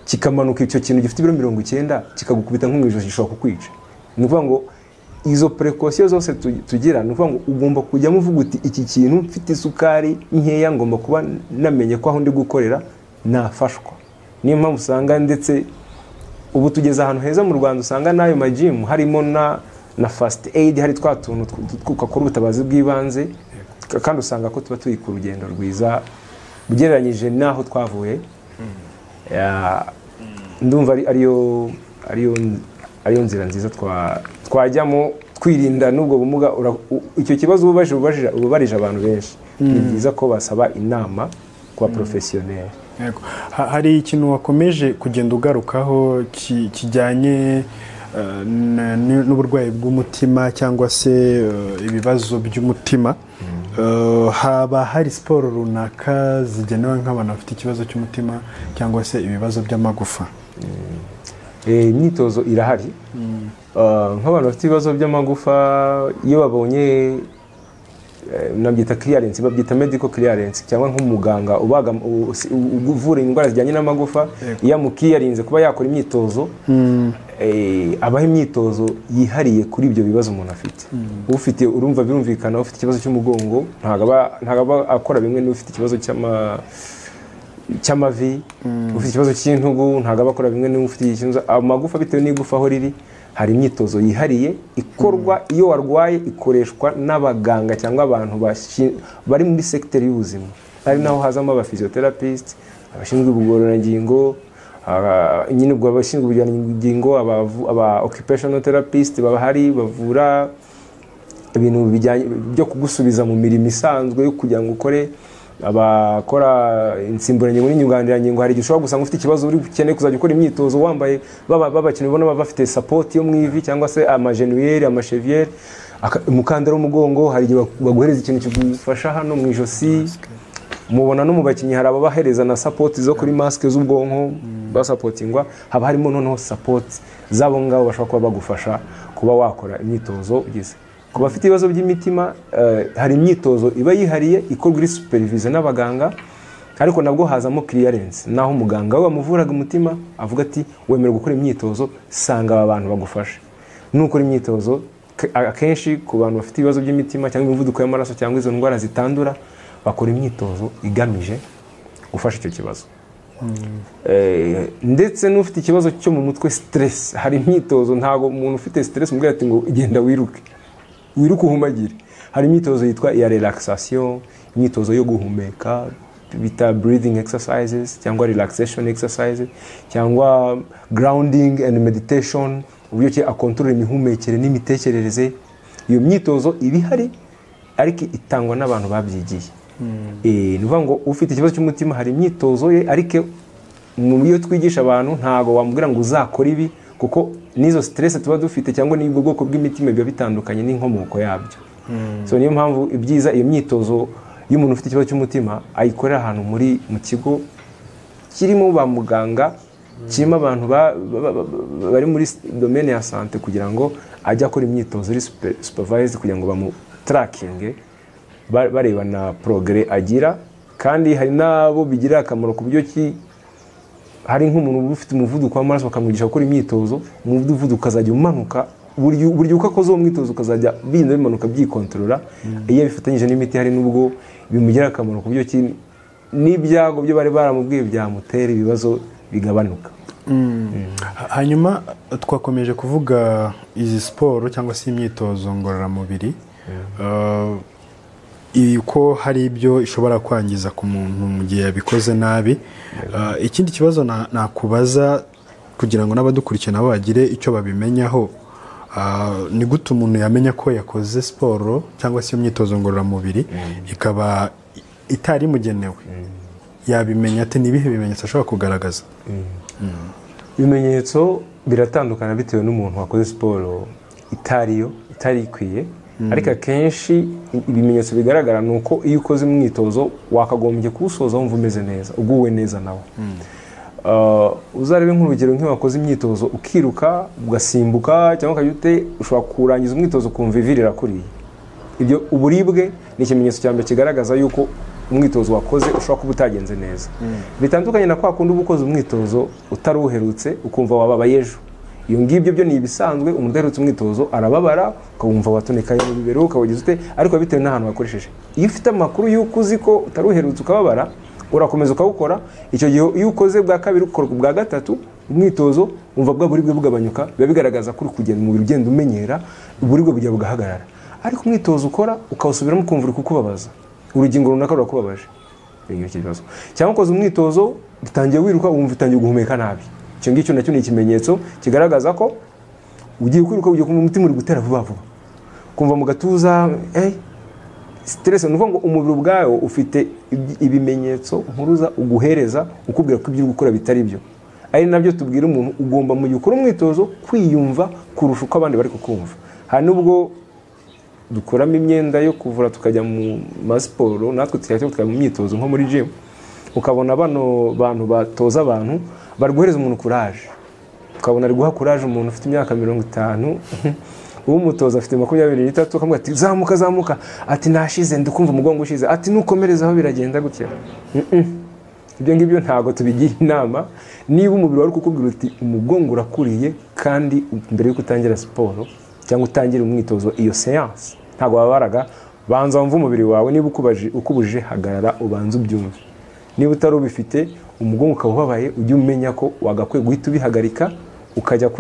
kikamanuka icyo kintu gifite ibiro 90 kikagukubita nk'umwijosi, gishobora kukwica. Ni ukuvuga ngo izo precaution zose tugira, ni ukuvuga ngo ugomba kujyamo uvuga uti iki kintu mfite isukari nkeya, ngomba kuba namenye ko aho ndi gukorera nafashwa. Niyo mpamvu usanga ndetse ubu tugeze ahantu heza mu Rwanda, usanga n'ayo majimu harimo na first aid, hari twa tuntu twukakora ubutabazi bw'ibanze, kandi usanga ko tuba turi ku rugendo rwiza ugereranyije n'aho twavuye. Ndumva ariyo nzira nziza twajyamo twirinda n'ubwo bumuga. Icyo kibazo ubarije abantu benshi, ni byiza ko basaba inama kwa professionnel. Hari ikintu wakomeje kugenda ugarukaho kijyanye n'uburwayi bw'umutima cyangwa se ibibazo by'umutima. Haba hari siporo runaka zigenewe nk'abantu bafite ikibazo cy'umutima cyangwa se ibibazo by'amagufa? Imyitozo irahari. Nk'abantu bafite ibibazo by'amagufa, iyo babonye nabyita clearance, babyita medical clearance, cyangwa nk'umuganga uvura indwara zijyanye n'amagufa, iyo amukiyarinze kuba yakora imyitozo, abaho imyitozo yihariye kuri ibyo bibazo umuntu afite. Ufite, urumva birumvikana, ufite ikibazo cy'umugongo ntabwo akora bimwe n'ufite ikibazo cy'amavi, ufite ikibazo cy'intugu ntabwo akora bimwe n'ufite ikibazo amagufa, bitewe n'igufa aho riri. Hari imyitozo yihariye ikorwa, iyo warwaye ikoreshwa n'abaganga cyangwa abantu bari muri secteur y'ubuzima. Hari naho hazamo aba physiotherapist, abashinzwe ubugororangingo, nyine ubwo abashinzwe ubugororangingo, aba occupational therapist bahari bavura ibintu bijyanye byo kugusubiza mu mirimo isanzwe kugira ngo ukore, abakora insimburangingo n'inyunganirangingo. Hari igihe ushobora gusanga ufite ikibazo uri ukeneye kuzajya ukora imyitozo wambaye babakina ubona baba bafite support yo mu ivi cyangwa se amagenuelle, amacheviere, umukandara w'umugongo. Hari igihe baguhereza ikintu kigufasha hano mu ijosi. Mubona no mu bakinnyi hari ababahereza na support zo kuri maske z'ubwonko basupportingwa. Haba harimo noneho support zabo ngabo bashobora kuba bagufasha kuba wakora imyitozo ugize. Ku bafite ibibazo by'imitima, hari imyitozo iba yihariye ikorwa iri supervise n'abaganga, ariko nabwo hazamo clearance, naho umuganga we wamuvuraga umutima avuga ati wemerewe gukora imyitozo, sanga aba bantu bagufasha. Nukora imyitozo akenshi ku bantu bafite ibibazo by'imitima cyangwa imivuduko y'amaraso cyangwa izo ndwara zitandura, bakora imyitozo igamije gufasha icyo kibazo. Ndetse n'ufite ikibazo cyo mu mutwe, stress, hari imyitozo. Ntago umuntu ufite stress umubwira ati ngo igenda wiruke uhumagire. hari imyitozo yitwa iya relaxation, imyitozo yo guhumeka bita breathing exercises cyangwa relaxation exercises cyangwa grounding and meditation, uburyo ki akontorora imihumekere n'imitekerereze. Iyo myitozo ibihari ariko itangwa n'abantu babyigiye. Ni ukuvuga ngo ufite ikibazo cy'umutima hari imyitozo ye, ariko mu yo twigisha abantu ntago wamubwira ngo uzakora ibi, kuko nizo stress tuba dufite cyangwa n'ubwo bwoko bw'imitima biba bitandukanye n'inkomoko yabyo. So niyo mpamvu ibyiza iyo myitozo y'umuntu ufite ikibazo cy'umutima ayikorera ahantu mu kigo kirimo ba muganga, kirimo abantu bari muri domaine ya santé, kugira ngo ajya akora imyitozo iri supervised, kugira ngo bamu tracking bareba na progrès agira. Kandi hari nabo bigira akamaro ku buryo ki hari nk'umuntu ufite umuvuduko w'amaraso bakamwigisha gukora imyitozo, umuvuduko ukazajya umanuka, buryo uko akoze uwo mwitozo ukazajya binda bimanuka byikontorora. Iyo bifatanyije n'imiti hari n'ubwo bimugira akamaro ku buryo ki n'ibyago byo bari baramubwiye byamutera ibibazo bigabanuka. Hanyuma twakomeje kuvuga izi siporo cyangwa se imyitozo ngororamubiri, ko hari ibyo ishobora kwangiza ku muntu mu gihe yabikoze nabi. Ikindi kibazo nakubaza kugira ngo n'abadukurikiye nabo bagire icyo babimenyaho, ni gute umuntu yamenya ko yakoze siporo cyangwa se imyitozo ngororamubiri ikaba itari imugenewe? Yabimenya ate? Nibihe bimenyetso ashobora kugaragaza? Ibimenyetso biratandukana bitewe n'umuntu wakoze siporo itari ikwiye, ariko akenshi ibimenyetso bigaragara ni uko iyo ukoze umwitozo wakagombye kuwusoza wumva umeze neza, uguwe neza nawe. Uzarebe nk'urugero nk'iyo wakoze imyitozo ukiruka ugasimbuka cyangwa ukajya ushobora kurangiza umwitozo ukumva ivi rirakuriye. Ibyo uburibwe ni ikimenyetso cya mbere kigaragaza yuko umwitozo wakoze ushobora kuba utagenze neza. Bitandukanye na kwa kundi uba ukoze umwitozo utaruherutse ukumva wababaye ejo. Iyo ngibyo byo ni ibisanzwe, umuntu udaherutse umwitozo arababara, ukawumva watonekaye mu bibero, ukawagize ute, ariko bitewe n'ahantu wakoresheje. Iyo ufite amakuru y'uko uzi ko utaruherutse ukababara, urakomeza ukawukora. Icyo gihe iyo ukoze bwa kabiri ukora bwa gatatu umwitozo, umva bwa buribwe bugabanyuka, biba bigaragaza ko uri kugenda umubiri ugenda umenyera, uburibwe bujya bugahagarara. Ariko umwitozo ukora ukawusubiramo ukumva uri kukubabaza, urugingo runaka rurakubabaje, iyo kibazo. Cyangwa ukoze umwitozo utangiye wiruka wumva utangiye guhumeka nabi, icyo ngicyo nacyo ni ikimenyetso kigaragaza ko ugiye kwiruka, ugiye kumva umutima uri gutera vuba vuba, kumva mu gatuza stress. Nuvuga ngo umubiri ubwawo ufite ibimenyetso mpuruza uguhereza ukubwira ko ibyo gukora bitari byo. Ari nabyo tubwira umuntu, ugomba mu gukora umwitozo kwiyumva kurusha uko abandi bari kukumva. Hari nubwo dukoramo imyenda yo kuvura tukajya mu masiporo, natwe tukajya mu myitozo nko muri gym, ukabona bano bantu batoza abantu bari guhereza umuntu courage, ukabona ari guha courage umuntu ufite imyaka 50, uwo mutoza afite 23, akamubwira ati zamuka, ati nashize ndikumva umugongo ushize, ati nukomereza aho biragenda gutya. Ibyo ngibyo ntago tubigira inama. Niba umubiri wari kukubwira uti umugongo urakuriye, kandi mbere yo kutangira siporo cyangwa utangira umwitozo iyo séance ntago wabaraga, banza wumva umubiri wawe. Niba ukubuje hagarara ubanza ubyumve. Niba utari ubifite umugongo ukababaye, ujye umenya ko wagakwiye guhita ubihagarika, ukajya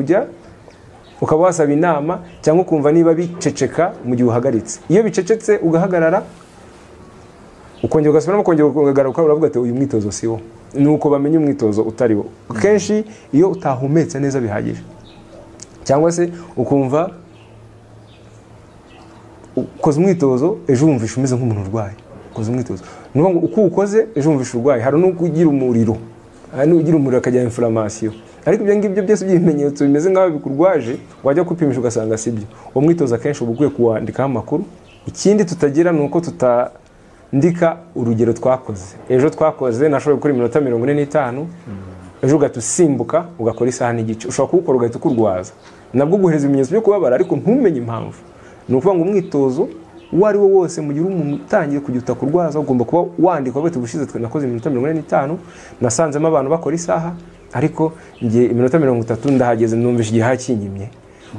ukaba wasaba inama, cyangwa ukumva niba biceceka mu gihe uhagaritse. Iyo bicecetse ugahagarara, ukongera ugasubiramo, ukongera ukagaruka, uravuga ati uyu mwitozo si wo. Nuko bamenye umwitozo utari wo. Kenshi iyo utahumetse neza bihagije, cyangwa se ukumva ukoze umwitozo ejo wumvisha umeze nk'umuntu urwaye, ukoze umwitozo nuko uko ukoze ejo wumvisha urwaye, hari n'uko ugira umuriro, hari n'ugira umuriro akajya inflammation. Ariko ibyo ngibyo byose by'ibimenyetso bimeze nk'aho bikurwaje, wajya kupimisha ugasanga sibyo. Uwo mwitozo akenshi uba ukwiye kuwandikaho amakuru. Ikindi tutagira ni uko tutandika urugero twakoze. Ejo twakoze nashoboye gukora iminota 45, ejo ugatusimbuka ugakora isaha n'igice. Ushobora kuwukora ugahita ukurwaza, nabwo guhereza ibimenyetso byo kubabara ariko ntumenye impamvu. Ni ukuvuga ngo umwitozo uwo ari wo wose mu gihe umuntu utangiye kujya utakurwaza, ugomba kuba wandika bati ubushize nakoze iminota 45, nasanzemo abantu bakora isaha, ariko ngiye iminota 30 ndahageze numvisha igihe hakinyimye.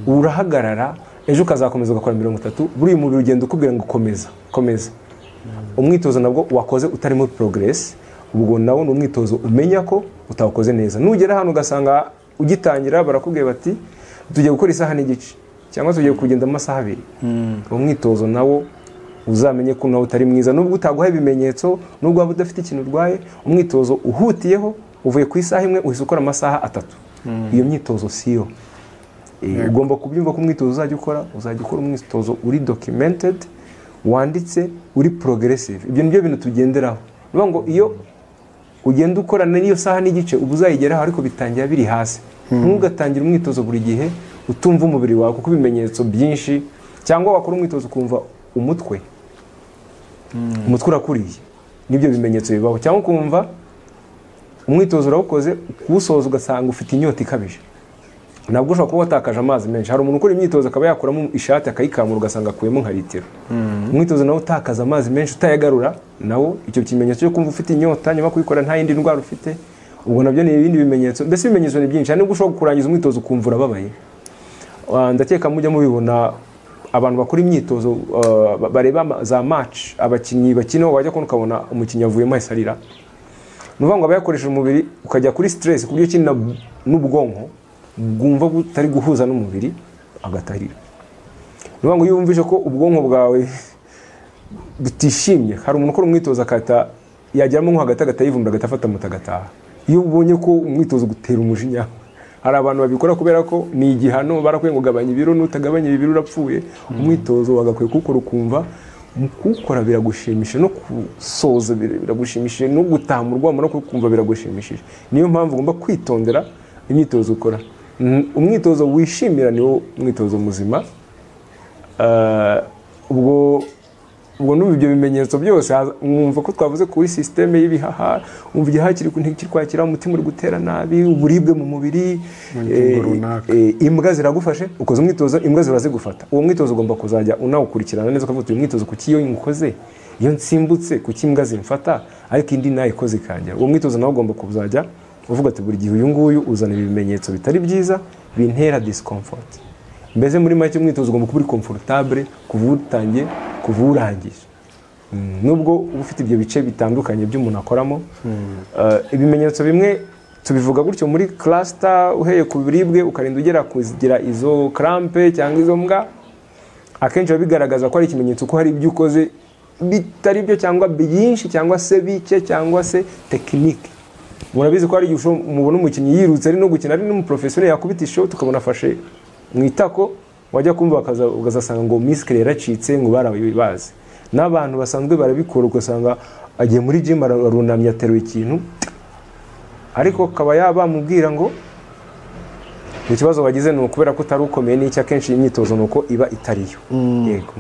Urahagarara, ejo ukazakomeza ugakora 30, buri mu rugendo ukubwira ngo komeza. Umwitozo nabwo wakoze utarimo progress, ubwo nawo ni umwitozo umenya ko utawukoze neza. Nugera hano ugasanga ugitangira barakubwiye bati tugiye gukora isaha n'igice, cyangwa tugiye kugenda amasaha 2. Umwitozo nawo uzamenye ko nawe utari mwiza, nubwo utaguha ibimenyetso, nubwo waba udafite ikintu urwaye, umwitozo uhutiyeho uvuye ku isaha imwe uhise ukora amasaha 3. Iyo myitozo siyo. Ugomba kubyumva ko umwitozo uzajya ukora umwitozo uri documented, wanditse, uri progressive. Ibyo nibyo bintu tugenderaho. Niyo ngo iyo ugenda ukora n'iyo saha n'igice uba uzayigeraho, ariko bitangira biri hasi. Ntugatangira umwitozo buri gihe utumva umubiri wawe, kuko ibimenyetso byinshi, cyangwa wakora umwitozo ukumva umutwe urakuriye, nibyo bimenyetso bibaho. Cyangwa ukumva umwitozo urawukoze, kuwusoza ugasanga ufite inyota ikabije, nabwo ushobora kuba watakaje amazi menshi. Hari umuntu ukora imyitozo akaba yakuramo ishati akayikamura ugasanga akuyemo nka litiro. Umwitozo nawe utakaza amazi menshi utayagarura, nawo icyo kimenyetso cyo kumva ufite inyota nyuma kuyikora nta yindi ndwara ufite, ubwo nabyo ni ibindi bimenyetso. Mbese ibimenyetso ni byinshi, nubwo ushobora kurangiza umwitozo ukumva urababaye. Ndakeka mujya mubibona abantu bakora imyitozo, bareba za match, abakinnyi bakina, wajya kubona ukabona umukinnyi avuyemo ahise arira. Nuvuga ngo abayakoresha umubiri ukajya kuri stress, kubyo ukina n'ubwonko bwumva butari guhuza n'umubiri agatarira. Nuvuga ngo iyo wumvise ko ubwonko bwawe butishimye, hari umuntu ukora umwitozo akata yageramo nko hagati agatayivumbura agatafata mutagataha. Iyo ubonye ko umwitozo gutera umujinya, hari abantu babikora kubera ko ni igihano, barakwiye ngo gabanya ibiro, nutagabanya ibiro urapfuye. Umwitozo wagakwiye kuwukora ukumva kuwukora biragushimishije, no kusoza biragushimishije, no gutamurwa no kumva biragushimishije. Niyo mpamvu ugomba kwitondera imyitozo ukora. Umwitozo wishimira niwo mwitozo muzima. Ubwo n'ibyo bimenyetso byose mwumva ko twavuze kuri systeme y'ibihaha, umva igihaha kiri kwakira, umutima uri gutera nabi, uburibwe mu mubiri, imbwa ziragufashe, ukoze umwitozo imbwa zirazigufata. Uwo mwitozo ugomba kuzajya unawukurikirana neza, ukavuga uyu mwitozo kuki iyo nkoze, iyo nsimbutse kuki imbwa zimfata, ariko indi nayo ikoze ikangira. Uwo mwitozo nawo ugomba kuzajya uvuga ati buri gihe uyu nguyu uzana ibimenyetso bitari byiza bintera discomfort. Mbese muri make umwitozo ugomba kuba uri comfortable kuva utangiye kuva urangije. Nubwo uba ufite ibyo bice bitandukanye by'umuntu akoramo, ibimenyetso bimwe tubivuga gutyo muri cluster, uheye ku biribwe ukarinda ugera kugira izo crampe cyangwa izo mbwa, akenshi bigaragaza ko ari ikimenyetso ko hari ibyo ukoze bitari byo, cyangwa byinshi, cyangwa se bike, cyangwa se technique. Murabizi ko hari igihe mubona umukinnyi yirutse ari no gukina, ari n'umuprofessionnel yakubita ishoti ukabona afashe mu itako, wajya kumva ugasanga ngo miskle yaracitse, ngo barabibaze. N'abantu basanzwe barabikora ugasanga agiye muri gym arunamye ateruye ikintu, ariko kaba yabamubwira ngo ikibazo wagize ni ukubera ko utari ukomeye, n'icyo akenshi imyitozo nuko iba itariyo. Yego.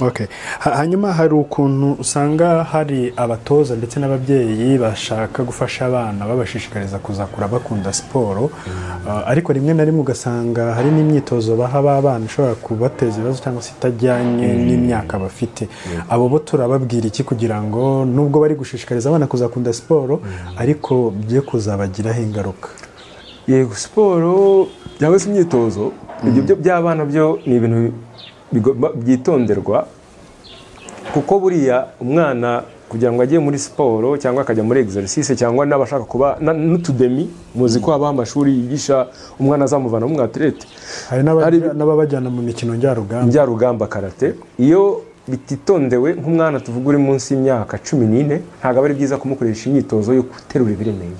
Okay. Hanyuma hari ukuntu usanga hari abatoza ndetse n'ababyeyi bashaka gufasha abana babashishikariza kuzakura bakunda siporo, ariko rimwe na rimwe ugasanga hari n'imyitozo baha abana ishobora kubateza ibibazo cyangwa se itajyanye n'imyaka bafite. Abo bo turababwira iki kugira ngo nubwo bari gushishikariza abana kuzakunda siporo, ariko bye kuzabagiraho ingaruka? Yego, siporo cyangwa se imyitozo, ibyo by'abana byo ni ibintu byitonderwa, kuko buriya umwana kugira ngo ajye muri siporo cyangwa akajya muri exercice, cyangwa n'abashaka kuba n'utudemi, muzi ko habaho amashuri yigisha umwana azamuvana mu atlete, hari n'ababajyana mu mikino njyarugamba karate. Iyo bititondewe nk'umwana tuvuga uri munsi y'imyaka 14, ntabwo ari byiza kumukoresha imyitozo yo guterura ibiremeye,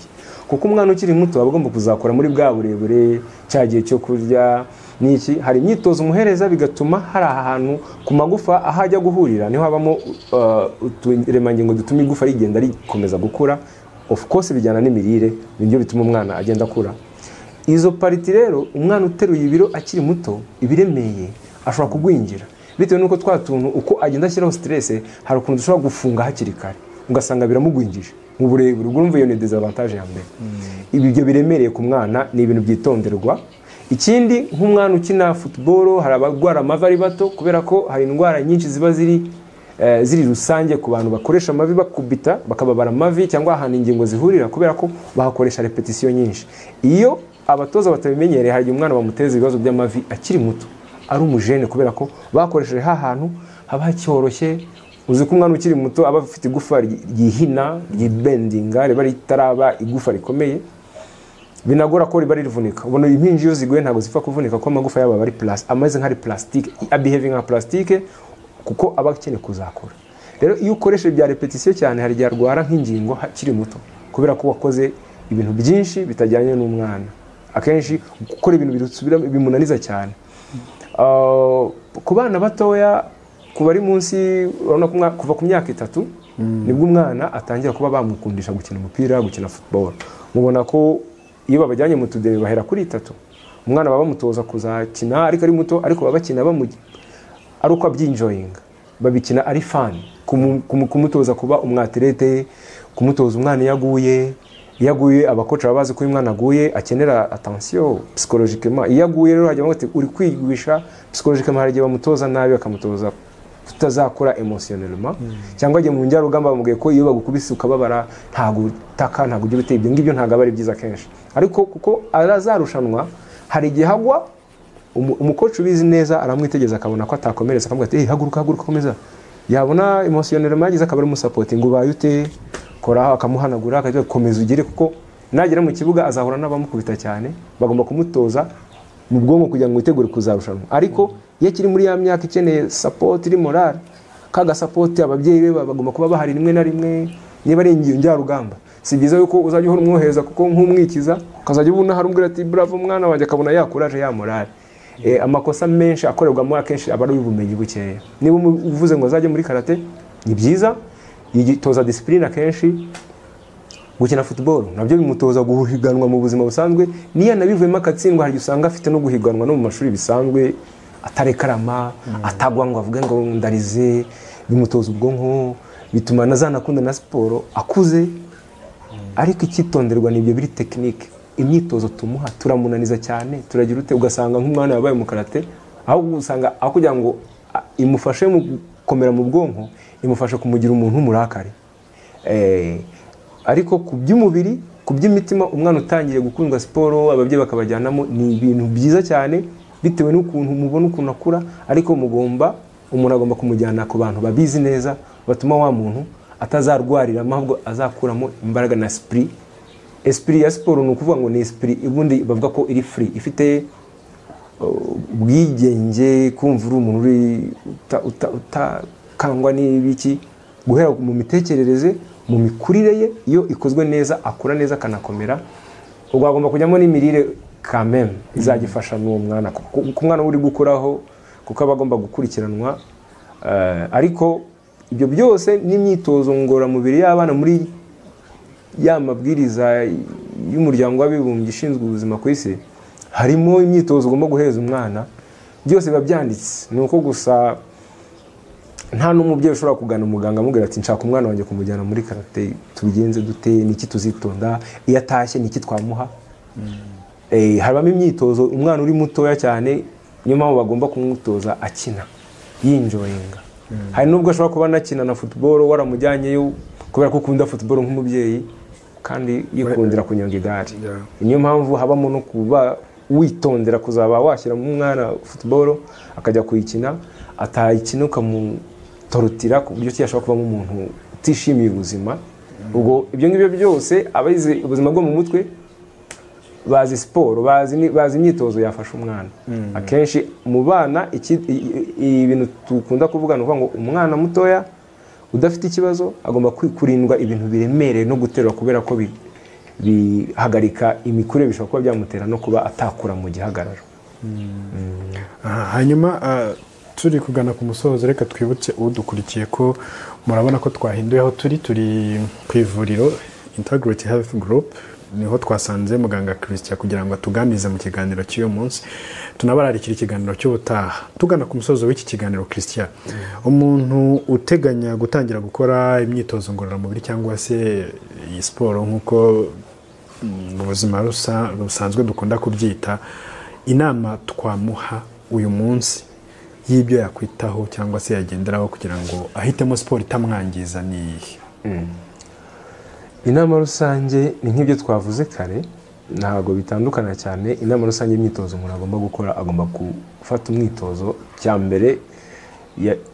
kuko umwana ukiri muto aba agomba kuzakora muri bwa burebure, cya gihe cyo kurya n'iki. Hari imyitozo umuhereza bigatuma hari ahantu ku magufa aho ajya guhurira niho habamo uturemangingo dutuma igufa rigenda rikomeza gukura. Of course bijyana n'imirire, nibyo bituma umwana agenda akura. Izo pariti rero umwana uteruye ibiro akiri muto, ibiremeye, ashobora kugwingira bitewe nuko twa tuntu uko agenda ashyiraho stress, hari ukuntu dushobora gufunga hakiri kare ugasanga biramugwingije mu burebure. Urumva iyo ni desavantage ya mbere. Ibyo biremereye ku mwana ni ibintu byitonderwa. Ikindi, nk'umwana ukina football hari abagwara amavi ari bato, kubera ko hari indwara nyinshi ziba ziri rusange ku bantu bakoresha amavi bakubita bakababara amavi, cyangwa ahantu ingingo zihurira, kubera ko bahakoresha repetition nyinshi. Iyo abatoza batabimenyereye, hari umwana bamuteza ibibazo by'amavi akiri muto ari umujene, kubera ko bakoresheje hantu haba hacyoroshye. Uzi ko umwana ukiri muto aba afite igufa ryihina, ryibendinga, riba ritaraba igufa rikomeye, binagora ko riba rivunika. Ubona impinji iyo ziguye ntabwo zipfa kuvunika, ko amagufa yabo bari ameze nk'ari plastique, abehaving nka plastique. kuko aba akeneye kuzakora. Rero iyo ukoresheje bya repetition cyane hari igihe arwara nk'ingingo akiri muto kubera ko wakoze ibintu byinshi bitajyanye n'umwana. Akenshi gukora ibintu birusubira bimunaniza cyane. Ku bana batoya kuba ari munsi kuva ku myaka 3 nibwo umwana atangira kuba bamukundisha gukina umupira, gukina football. Mubona ko iyo babajyanye mu tudebe bahera kuri 3 umwana baba bamutoza kuzakina ariko ari muto, ariko baba bakina ari uko abyinjoyinga, babikina ari fan, kumutoza kuba umwatlete, kumutoza umwana yaguye abakoca babazi ko uyu mwana aguye akenera attention psychologiquement. Yaguye rero hajya bati uri kwigwisha psychologiquement, hari igihe bamutoza nabi bakamutoza tutazakora emotionnellement, cyangwa agiye mu njyaro ugamba bamubwiye ko iyo bagukubise ukababara ntago utaka ntago ujye biteye, ibyo ngibyo ntago ari byiza kenshi. Ariko kuko arazarushanwa hari igihe hagwa umukoci ubizi neza aramwitegeza akabona ko atakomereza, akamubwira ati haguruka komeza. Yabona emotionnellement yagize akaba ari umusapoting, ubaye ute kora, akamuhanagura akajya komeza ugire, kuko nagera mu kibuga azahura n'abamukubita cyane, bagomba kumutoza mu bwonko kugira ngo witegure kuzarushanwa. Ariko iyo kiri muri ya myaka ikeneye support iri morale, kaga support ababyeyi be bagomba kuba bahari rimwe na rimwe. Niba ari ingiyo njyarugamba, si byiza yuko uzajya uhora umwohereza kuko nk'umwikiza ukazajya ubona harumubwira ati bravo mwana wanjye, akabona yakuraje ya morale. Amakosa menshi akorerwamo akenshi aba ari ubumenyi bukeya. Niba uvuze ngo azajye muri karate, ni byiza yitoza discipline akenshi. Gukina football nabyo bimutoza guhiganwa mu buzima busanzwe, niyo nabivuyemo akatsindwa hari usanga afite no guhiganwa no mu mashuri bisanzwe, atarekarama atagwa ngo avuge ngo ndarize. Bimutoza ubwonko, bituma nazanakunda na siporo akuze. Ariko icyitonderwa nibyo biri technique, imyitozo tumuha turamunaniza cyane, turagira ute ugasanga nk'umwana yabaye mu karate, aho usanga akugira ngo imufashe mu komera mu bwonko, imufasha kumugira umuntu umurakare. Ariko ku by'umubiri, ku by'imitima, umwana utangiye gukundwa siporo ababyeyi bakabajyanamo, ni ibintu byiza cyane bitewe n'ukuntu mubona ukuntu akura. Ariko umuntu agomba kumujyana ku bantu babizi neza, batuma wa muntu atazarwarira, ahubwo azakuramo imbaraga na esprit ya siporo. Ni ukuvuga ngo ni esprit ubundi bavuga ko iri free, ifite ubwigenge, kumva uri umuntu uri utakangwa n'ibiki, guhera mu mitekerereze, mu mikurire ye. Iyo ikozwe neza akura neza akanakomera. Ubwo agomba kujyamo n'imirire quand même izagifasha n'uwo mwana, ku mwana uri gukuraho, kuko aba agomba gukurikiranwa. Ariko ibyo byose n'imyitozo ngororamubiri y'abana muri ya mabwiriza y'umuryango w'abibumbye ishinzwe ubuzima ku isi, harimo imyitozo ugomba guheza umwana, byose biba byanditse. Ni uko gusa nta n'umubyeyi ushobora kugana umuganga amubwira ati nshaka umwana wanjye kumujyana muri karate, tubigenze dute, niki tuzitonda, iyo atashye niki twamuha. Harimo imyitozo umwana uri mutoya cyane, niyo mpamvu bagomba kumutoza akina yinjoyinga. Hari nubwo ashobora kuba nakina na football waramujyanyeyo kubera ko ukunda football nk'umubyeyi kandi yikundira kunyonga igare. Niyo mpamvu habamo no kuba witondera kuzaba washyira mu mwana football akajya kuyikina, atayikina ukamutorotira ku buryo cyashobora kuba umuntu utishimiye ubuzima. Ubwo ibyo ngibyo byose abayize ubuzima bwo mu mutwe bazi siporo, bazi imyitozo yafasha umwana. Akenshi mu bana ibintu tukunda kuvuga no ngo umwana mutoya udafite ikibazo agomba kurindwa ibintu biremereye no guterura, kubera ko bihagarika imikurire, bishobora kuba byamutera no kuba atakura mu gihagararo. Hanyuma turi kugana ku musozo, reka twibutse udukurikiye ko murabona ko twahinduye aho turi ku ivuriro Integrity Health Group. Niho twasanze muganga Christian kugira ngo atuganirize mu kiganiro cy'uyu munsi, tunabararikira ikiganiro cy'ubutaha. Tugana ku musozo w'iki kiganiro, Christian, umuntu uteganya gutangira gukora imyitozo ngororamubiri cyangwa se iyi siporo nk'uko mu buzima busanzwe dukunda kubyita, inama twamuha uyu munsi y'ibyo yakwitaho cyangwa se yagenderaho kugira ngo ahitemo siporo itamwangiza ni iyihe? Inama rusange ni nk'ibyo twavuze kare, ntago bitandukana cyane. Inama rusange y'imyitozo umuntu agomba gukora, agomba gufata umwitozo cya mbere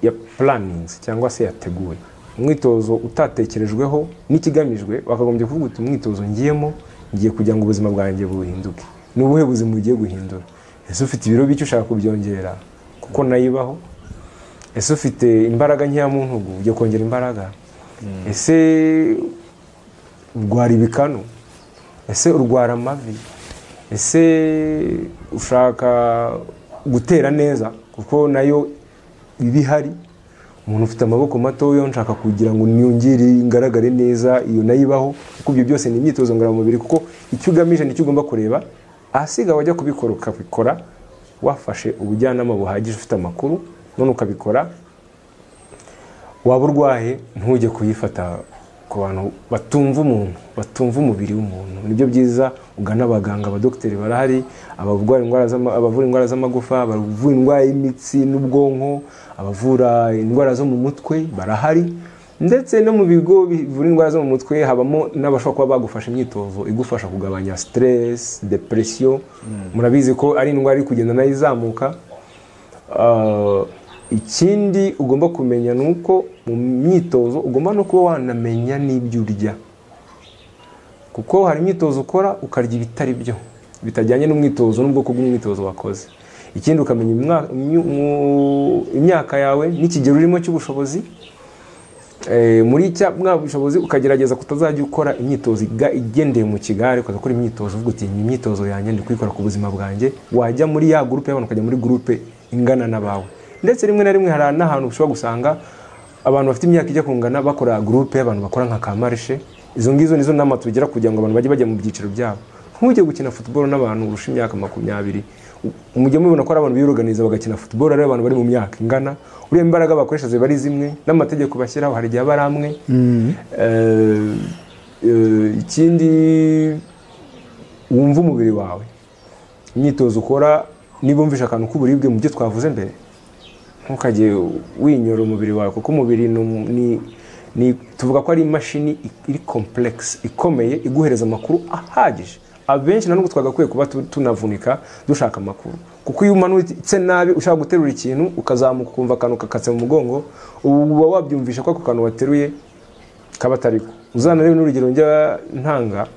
ya plannings cyangwa se yateguwe. Umwitozo utatekerejweho n'ikigamijwe, wakagombye kuvuga uti umwitozo ngiyemo ngiye kugira ngo ubuzima bwanjye buhinduke. Ni ubuhe buzima ugiye guhindura? Ese ufite ibiro bike ushaka kubyongera kuko nayibaho? ese ufite imbaraga nkeya mu ntugu ujya kongera imbaraga, ese urwara ibikanu, ese urwara amavi, ese ushaka gutera neza kuko nayo ibihari, umuntu ufite amaboko mato nshaka kugira ngo niyongere ingaragare neza, iyo nayo ibaho. Kuko ibyo byose ni imyitozo ngororamubiri, kuko icyo ugamije nicyo ugomba kureba, ahasiga wajya kubikora ukabikora wafashe ubujyanama buhagije, ufite amakuru, none ukabikora. Waba urwaye ntujye kuyifata ku bantu batumva umuntu, batumva umubiri w'umuntu. Nibyo byiza ugana abaganga, abadokiteri barahari, abavura indwara z'amagufa, abavura indwara y'imitsi n'ubwonko, abavura indwara zo mu mutwe barahari, ndetse no mu bigo bivura indwara zo mu mutwe habamo n'abashobora kuba bagufasha imyitozo igufasha kugabanya stress, depression. Murabizi ko ari indwara iri kugenda nayo izamuka. Ikindi ugomba kumenya ni uko mu myitozo ugomba no kuba wanamenya n'ibyo urya, kuko hari imyitozo ukora ukarya ibitari byo, bitajyanye n'umwitozo n'ubwoko bw'umwitozo wakoze. Ikindi ukamenya imyaka yawe n'ikigero urimo cy'ubushobozi. Muri mwa bushobozi ukagerageza kutazajya ukora imyitozo igendeye mu kigare, ukaza gukora imyitozo uvuga uti imyitozo yanjye ndi kuyikora ku buzima bwanjye. Wajya muri ya groupe y'abantu ukajya muri groupe ingana n'abawe. Ndetse rimwe na rimwe hari n'ahantu ushobora gusanga abantu bafite imyaka ijya kungana bakora groupe y'abantu bakora nka kamarishe. Izo ngizo nizo nama tugira kugira ngo abantu bajye mu byiciro byabo. Ntujye gukina football n'abantu urusha imyaka 20. Umujye mubona ko ari abantu biyorganiza bagakina football ari abantu bari mu myaka ingana. Uriya imbaraga bakoresha ze bari zimwe, n'amategeko bashyiraho hari igihe bari amwe. Ikindi wumva umubiri wawe, imyitozo ukora niba umvisha akantu k'uburibwe mu byo twavuze mbere, ntukajye winyora umubiri wawe, kuko umubiri ni tuvuga ko ari imashini iri complex, ikomeye, iguhereza amakuru ahagije. Abenshi nanubwo twagakwiye kuba tunavunika dushaka amakuru, kuko iyo umanutse nabi ushaka guterura ikintu ukazamuka ukumva akantu kakatse mu mugongo, uba wabyumvisha ko ako kantu wateruye kaba atariko. Uzana rero n'urugero njya ntanga,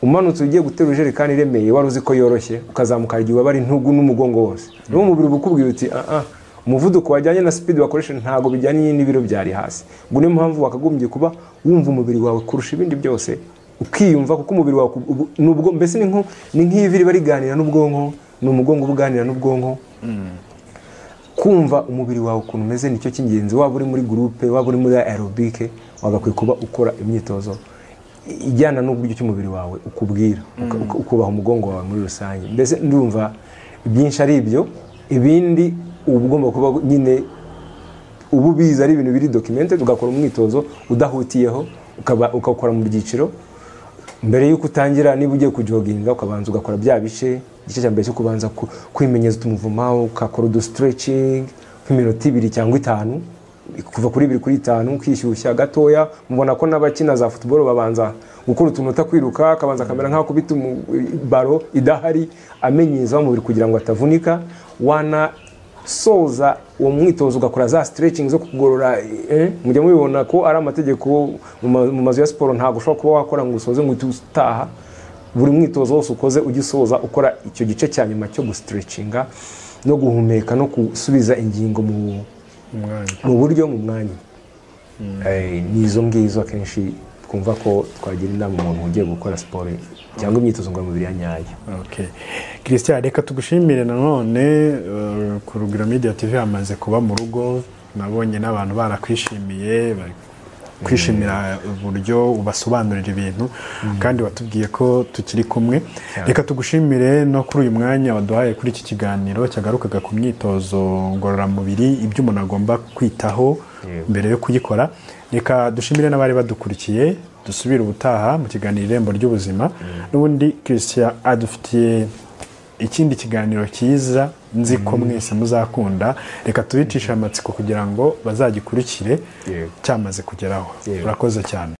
umanutse ugiye guterura ijerekani iremeye wari uzi ko yoroshye, ukazamuka igihe wabari ntugu n'umugongo wose, niwo mubiri bukubwira uti umuvuduko wajyanye na speed wakoresha ntago bijyanye n'ibiro byari hasi. Ngo niyo mpamvu wakagombye kuba wumva umubiri wawe kurusha ibindi byose, ukiyumva, kuko umubiri wawe nubwo mbese ni nk'ivi riba riganira n'ubwonko, ni umugongo ubuganira n'ubwonko. Kumva umubiri wawe ukuntu umeze nicyo cy'ingenzi. Waba uri muri groupe, waba uri muri aerobic, wagakwiye kuba ukora imyitozo ijyana n'uburyo cy'umubiri wawe ukubwira, ukubaha umugongo wawe muri rusange. Mbese ndumva byinshi ari ibyo, ibindi ugomba kuba nyine ubu biza ari ibintu biri documented, ugakora umwitozo udahutiyeho, ukakora mu byiciro. Mbere yuko utangira, niba ugiye kujoginga ukabanza ugakora bya bice, igice cya mbere cyo kubanza kwimenyeza umuvuma, ukakora udu stretching nk'iminota 2 cyangwa 5, kuva kuri 2 kuri 5, ukishyushya gatoya. Mubona ko n'abakina za football babanza gukora utunota kwiruka, akabanza kamera nka kubita baro idahari, amenyeza umubiri kugira ngo atavunika. Wana soza uwo mwitozo ugakora za stretching zo kugorora. Mujya mubibona ko ari amategeko mu mazu ya siporo, ntabwo ushobora kuba wakora ngo usoze ngo utaha. Buri mwitozo wose ukoze ugisoza ukora icyo gice cya nyuma cyo gustretchinga no guhumeka no gusubiza ingingo mu buryo, mu mwanya. Nizo ngizo akenshi twumva ko twagira inama umuntu ugiye gukora siporo cyangwa imyitozo ngororamubiri ya nyayo. Christian, reka tugushimire nanone. Ku Rugwiro Media TV hamaze kuba mu rugo, nabonye n'abantu barakwishimiye, kwishimira uburyo ubasobanurira ibintu, kandi watubwiye ko tukiri kumwe. Reka tugushimire no kuri uyu mwanya waduhaye kuri iki kiganiro cyagarukaga ku myitozo ngororamubiri, ibyo umuntu agomba kwitaho mbere yo kuyikora. Reka dushimire n'abari badukurikiye, dusubire ubutaha mu kiganiro Irembo ry'Ubuzima. N'ubundi Christian adufitiye ikindi kiganiro cyiza, nzi ko mwese muzakunda. Reka tubicisha amatsiko kugira ngo bazagikurikire cyamaze kugeraho. Urakoze cyane.